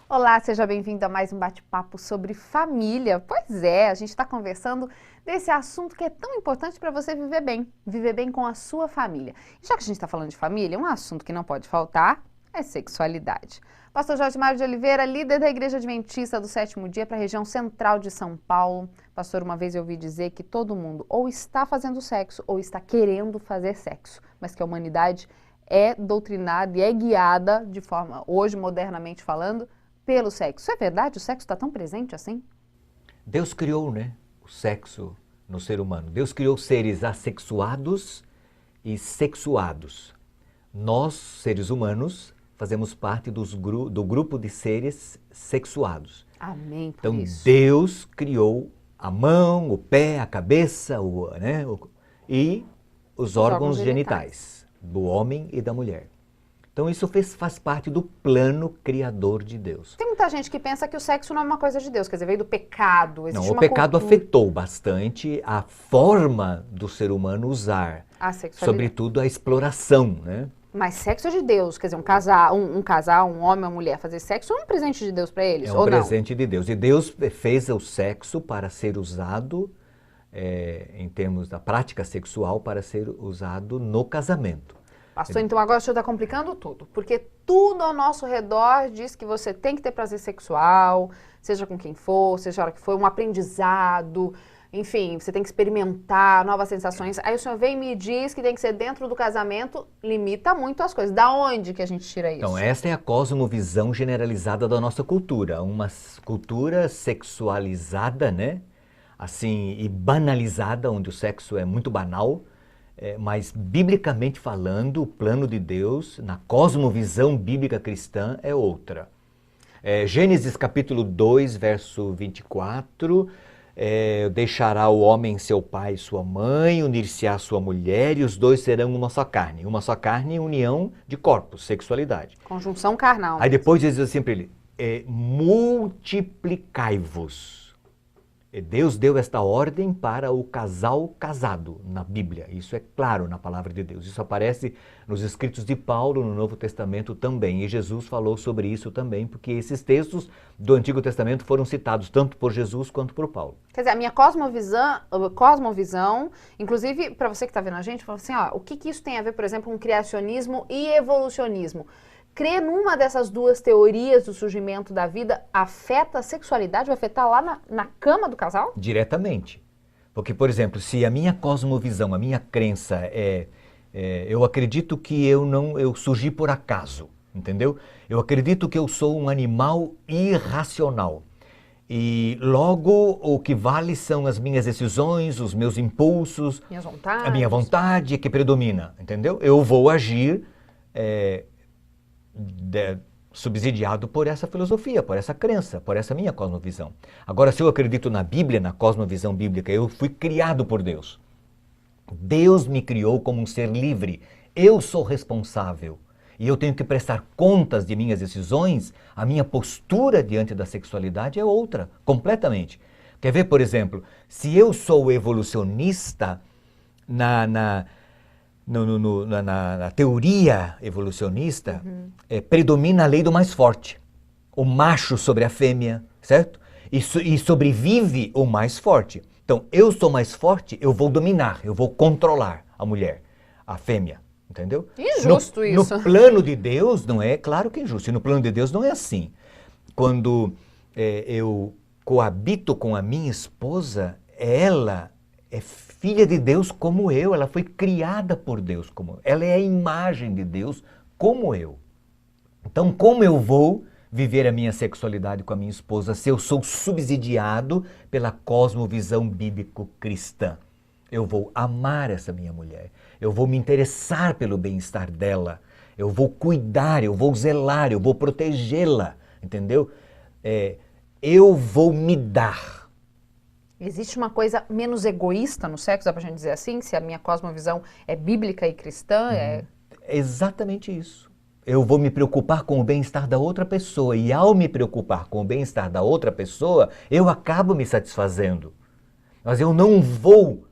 Olá, seja bem-vindo a mais um bate-papo sobre família. Pois é, a gente está conversando desse assunto que é tão importante para você viver bem com a sua família. E já que a gente está falando de família, um assunto que não pode faltar é sexualidade. Pastor Jorge Mário de Oliveira, líder da Igreja Adventista do Sétimo Dia para a região central de São Paulo. Pastor, uma vez eu ouvi dizer que todo mundo ou está fazendo sexo ou está querendo fazer sexo, mas que a humanidade é doutrinada e é guiada de forma, hoje modernamente falando, pelo sexo. É verdade? O sexo está tão presente assim? Deus criou, o sexo no ser humano. Deus criou seres assexuados e sexuados. Nós, seres humanos, fazemos parte do grupo de seres sexuados. Amém por Então, isso. Deus criou a mão, o pé, a cabeça e os órgãos genitais do homem e da mulher. Então, isso faz parte do plano criador de Deus. Tem muita gente que pensa que o sexo não é uma coisa de Deus, quer dizer, veio do pecado, existe Não, o uma pecado cultura. afetou bastante a forma do ser humano usar, A sexualidade. sobretudo a exploração, né? Mas sexo é de Deus, quer dizer, um homem ou uma mulher fazer sexo é um presente de Deus para eles, É um ou não? presente de Deus. E Deus fez o sexo para ser usado, em termos da prática sexual, para ser usado no casamento. Pastor, então agora o senhor está complicando tudo, porque tudo ao nosso redor diz que você tem que ter prazer sexual, seja com quem for, seja a hora que for, um aprendizado, enfim, você tem que experimentar novas sensações. Aí o senhor vem e me diz que tem que ser dentro do casamento, limita muito as coisas. Da onde que a gente tira isso? Então, essa é a cosmovisão generalizada da nossa cultura. Uma cultura sexualizada, né? Assim, e banalizada, onde o sexo é muito banal. Mas, biblicamente falando, o plano de Deus, na cosmovisão bíblica cristã, é outra. Gênesis capítulo 2, verso 24, deixará o homem seu pai e sua mãe, unir-se-á à sua mulher, e os dois serão uma só carne. Uma só carne, união de corpos, sexualidade. Conjunção carnal. Aí depois diz assim para ele, multiplicai-vos. Deus deu esta ordem para o casal casado na Bíblia. Isso é claro na palavra de Deus. Isso aparece nos escritos de Paulo no Novo Testamento também. E Jesus falou sobre isso também, porque esses textos do Antigo Testamento foram citados tanto por Jesus quanto por Paulo. Quer dizer, a minha cosmovisão, inclusive para você que está vendo a gente, fala assim, ó, o que isso tem a ver, por exemplo, com criacionismo e evolucionismo? Crer numa dessas duas teorias do surgimento da vida afeta a sexualidade? Vai afetar lá na cama do casal? Diretamente. Porque, por exemplo, se a minha cosmovisão, a minha crença eu acredito que eu surgi por acaso, entendeu? Eu acredito que eu sou um animal irracional. E logo o que vale são as minhas decisões, os meus impulsos, Minhas vontades. a minha vontade que predomina, entendeu? Eu vou agir subsidiado por essa filosofia, por essa crença, por essa minha cosmovisão. Agora, se eu acredito na Bíblia, na cosmovisão bíblica, eu fui criado por Deus. Deus me criou como um ser livre. Eu sou responsável. E eu tenho que prestar contas de minhas decisões. A minha postura diante da sexualidade é outra, completamente. Quer ver, por exemplo, se eu sou evolucionista na teoria evolucionista, predomina a lei do mais forte. O macho sobre a fêmea, certo? E sobrevive o mais forte. Então, eu sou mais forte, eu vou dominar, eu vou controlar a mulher, a fêmea, entendeu? Injusto isso. No plano de Deus, não é? Claro que é injusto. E no plano de Deus não é assim. Quando eu coabito com a minha esposa, ela é filha de Deus como eu, ela foi criada por Deus como eu. Ela é a imagem de Deus como eu. Então, como eu vou viver a minha sexualidade com a minha esposa se eu sou subsidiado pela cosmovisão bíblico-cristã? Eu vou amar essa minha mulher, eu vou me interessar pelo bem-estar dela, eu vou cuidar, eu vou zelar, eu vou protegê-la, entendeu? Eu vou me dar. Existe uma coisa menos egoísta no sexo, dá pra gente dizer assim? Se a minha cosmovisão é bíblica e cristã, É exatamente isso. Eu vou me preocupar com o bem-estar da outra pessoa e ao me preocupar com o bem-estar da outra pessoa, eu acabo me satisfazendo. Mas eu não vou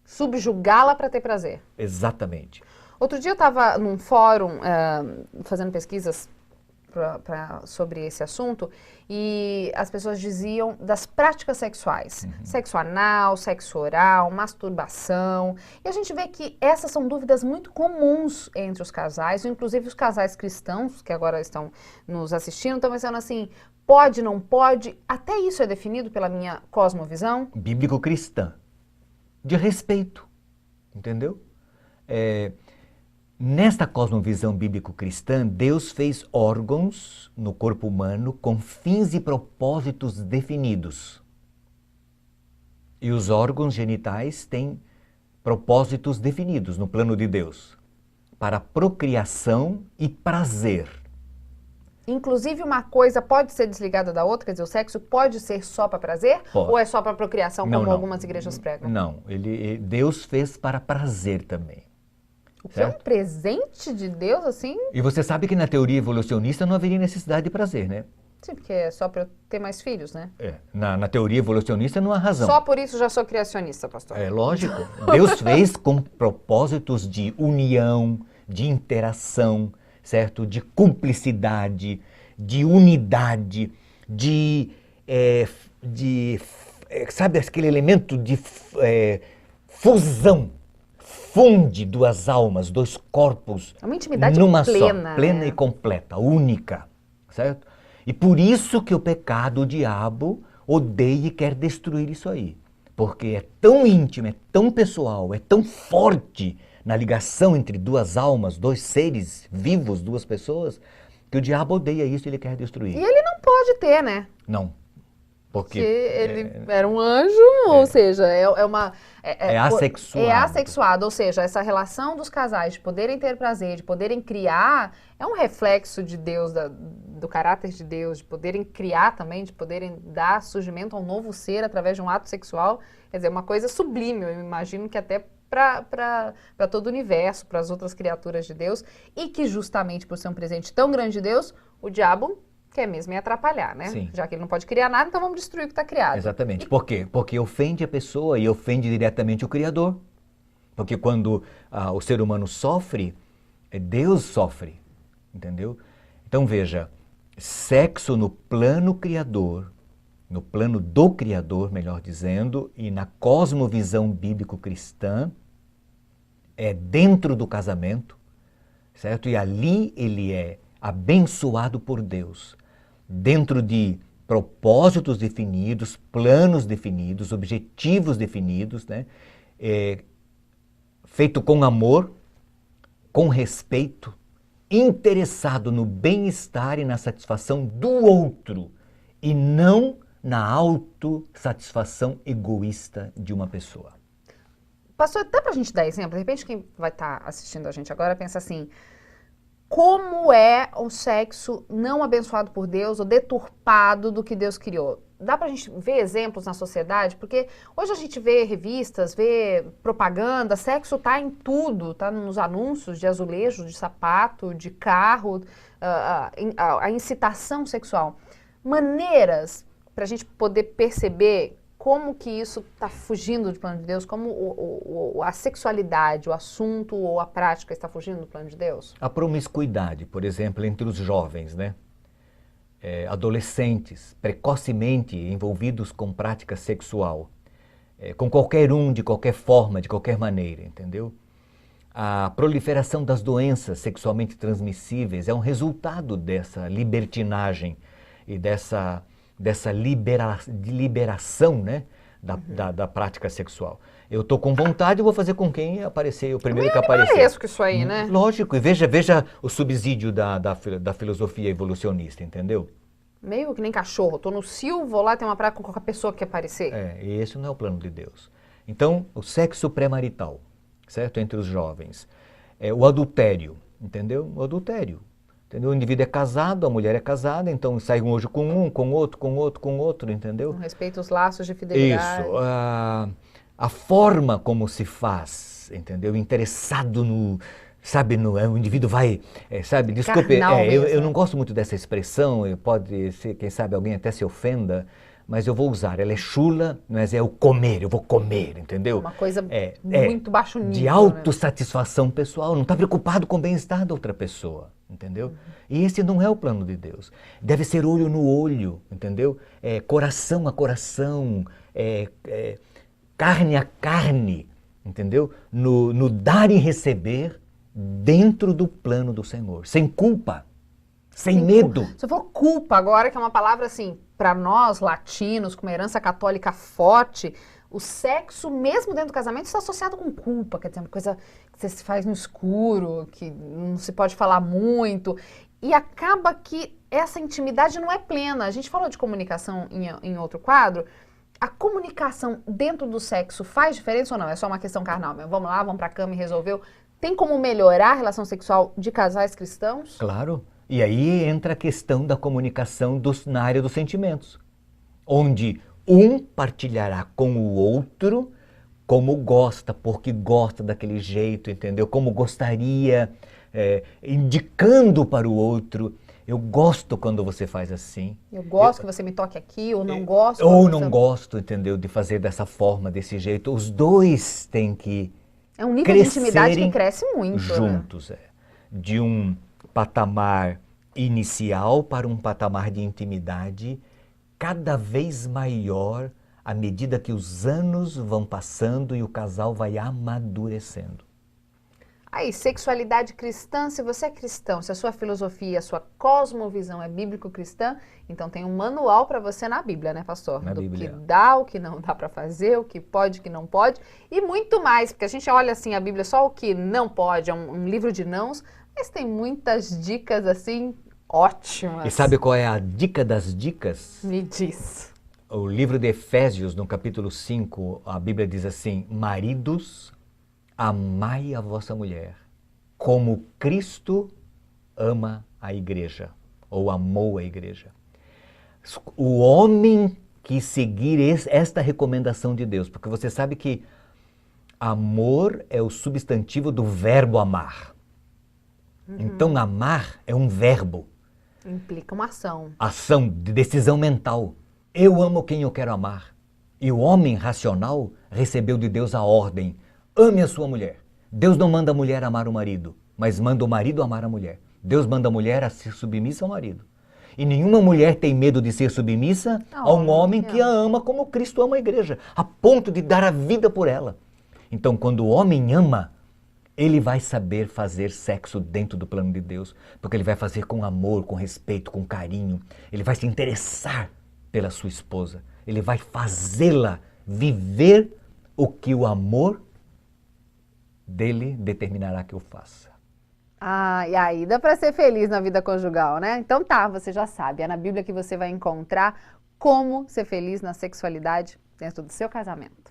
subjugá-la para ter prazer. Exatamente. Outro dia eu estava num fórum fazendo pesquisas sobre esse assunto e as pessoas diziam das práticas sexuais. Sexo anal, sexo oral, masturbação. E a gente vê que essas são dúvidas muito comuns entre os casais, inclusive os casais cristãos, que agora estão nos assistindo, estão pensando assim, pode, não pode? Até isso é definido pela minha cosmovisão? Bíblico-cristã, de respeito, entendeu? Nesta cosmovisão bíblico-cristã, Deus fez órgãos no corpo humano com fins e propósitos definidos. E os órgãos genitais têm propósitos definidos no plano de Deus, para procriação e prazer. Inclusive uma coisa pode ser desligada da outra, quer dizer, o sexo pode ser só para prazer? Pode. Ou é só para procriação, como Não. algumas igrejas pregam? Não, Deus fez para prazer também. O que é um presente de Deus, assim? E você sabe que na teoria evolucionista não haveria necessidade de prazer, né? Sim, porque é só para eu ter mais filhos, né? Na teoria evolucionista não há razão. Só por isso já sou criacionista, pastor. É lógico. Deus fez com propósitos de união, de interação, certo? De cumplicidade, de unidade, sabe, aquele elemento de fusão. Funde duas almas, dois corpos. É uma intimidade numa plena. Só, plena e completa, única, certo? E por isso que o pecado, o diabo, odeia e quer destruir isso aí. Porque é tão íntimo, é tão pessoal, é tão forte na ligação entre duas almas, dois seres vivos, duas pessoas, que o diabo odeia isso e ele quer destruir. E ele não pode ter, né? Não. Porque ele era um anjo, ou seja, é assexuado. É assexuado, ou seja, essa relação dos casais de poderem ter prazer, de poderem criar, é um reflexo de Deus, do caráter de Deus, de poderem criar também, de poderem dar surgimento a um novo ser através de um ato sexual. Quer dizer, uma coisa sublime, eu imagino que até para todo o universo, para as outras criaturas de Deus, e que justamente por ser um presente tão grande de Deus, o diabo quer mesmo é atrapalhar, né? Sim. Já que ele não pode criar nada, então vamos destruir o que está criado. Exatamente. Por quê? Porque ofende a pessoa e ofende diretamente o Criador. Porque quando o ser humano sofre, Deus sofre, entendeu? Então veja, sexo no plano criador, no plano do Criador, melhor dizendo, e na cosmovisão bíblico-cristã, é dentro do casamento, certo? E ali ele é abençoado por Deus, dentro de propósitos definidos, planos definidos, objetivos definidos, né? Feito com amor, com respeito, interessado no bem-estar e na satisfação do outro, e não na autossatisfação egoísta de uma pessoa. Pastor, dá pra gente dar exemplo? De repente quem vai estar assistindo a gente agora pensa assim, como é o sexo não abençoado por Deus ou deturpado do que Deus criou? Dá pra gente ver exemplos na sociedade? Porque hoje a gente vê revistas, vê propaganda, sexo tá em tudo, tá nos anúncios de azulejo, de sapato, de carro, a incitação sexual. Maneiras pra gente poder perceber como que isso está fugindo do plano de Deus, como a sexualidade, o assunto ou a prática está fugindo do plano de Deus? A promiscuidade, por exemplo, entre os jovens, né? Adolescentes, precocemente envolvidos com prática sexual, com qualquer um, de qualquer forma, de qualquer maneira, entendeu? A proliferação das doenças sexualmente transmissíveis é um resultado dessa libertinagem e dessa liberação, né, da prática sexual. Eu estou com vontade, eu vou fazer com quem aparecer, o primeiro que aparecer. É isso que isso aí, né? Lógico, e veja o subsídio da filosofia evolucionista, entendeu? Meio que nem cachorro, estou no cio, vou lá, tem uma praia com qualquer pessoa que aparecer. E esse não é o plano de Deus. Então, o sexo pré-marital, certo? Entre os jovens. O adultério, entendeu? O adultério. Entendeu? O indivíduo é casado, a mulher é casada, então sai um hoje com um, com outro, entendeu? Com respeito aos laços de fidelidade. Isso. A forma como se faz, entendeu? Interessado no... Sabe, o indivíduo vai, sabe, desculpe, eu não gosto muito dessa expressão, pode ser, quem sabe, alguém até se ofenda, mas eu vou usar. Ela é chula, mas é o comer, eu vou comer, entendeu? Uma coisa muito baixo nível. De autossatisfação pessoal, não está preocupado com o bem-estar da outra pessoa, entendeu? E esse não é o plano de Deus. Deve ser olho no olho, entendeu? Coração a coração, carne a carne, entendeu? No dar e receber dentro do plano do Senhor, sem culpa. Sem medo. Você falou culpa agora, que é uma palavra assim, para nós latinos, com uma herança católica forte, o sexo, mesmo dentro do casamento, está associado com culpa, quer dizer, uma coisa que você se faz no escuro, que não se pode falar muito, e acaba que essa intimidade não é plena. A gente falou de comunicação em outro quadro. A comunicação dentro do sexo faz diferença ou não? É só uma questão carnal mesmo? Vamos lá, vamos pra cama e resolveu. Tem como melhorar a relação sexual de casais cristãos? Claro. E aí entra a questão da comunicação na área dos sentimentos, onde um partilhará com o outro como gosta, porque gosta daquele jeito, entendeu? Como gostaria, indicando para o outro, eu gosto quando você faz assim. Eu gosto que você me toque aqui, ou não gosto. Ou não gosto, entendeu? De fazer dessa forma, desse jeito. Os dois têm que é um nível de intimidade que cresce muito. Juntos, de um patamar inicial para um patamar de intimidade cada vez maior à medida que os anos vão passando e o casal vai amadurecendo. Aí, sexualidade cristã, se você é cristão, se a sua filosofia, a sua cosmovisão é bíblico-cristã, então tem um manual para você na Bíblia, né, pastor? Na Bíblia. Que dá, o que não dá para fazer, o que pode, o que não pode, e muito mais, porque a gente olha assim a Bíblia só o que não pode, é um livro de nãos, mas tem muitas dicas assim ótimas. E sabe qual é a dica das dicas? Me diz. O livro de Efésios, no capítulo 5, a Bíblia diz assim: maridos, amai a vossa mulher, como Cristo ama a igreja, ou amou a igreja. O homem que seguir esta recomendação de Deus, porque você sabe que amor é o substantivo do verbo amar. Então, amar é um verbo. Implica uma ação. Ação de decisão mental. Eu amo quem eu quero amar. E o homem racional recebeu de Deus a ordem: ame a sua mulher. Deus não manda a mulher amar o marido, mas manda o marido amar a mulher. Deus manda a mulher a ser submissa ao marido. E nenhuma mulher tem medo de ser submissa a um homem que a ama como Cristo ama a igreja, a ponto de dar a vida por ela. Então, quando o homem ama, ele vai saber fazer sexo dentro do plano de Deus, porque ele vai fazer com amor, com respeito, com carinho. Ele vai se interessar pela sua esposa. Ele vai fazê-la viver o que o amor dele determinará que eu faça. Ah, e aí dá para ser feliz na vida conjugal, né? Então tá, você já sabe, é na Bíblia que você vai encontrar como ser feliz na sexualidade dentro do seu casamento.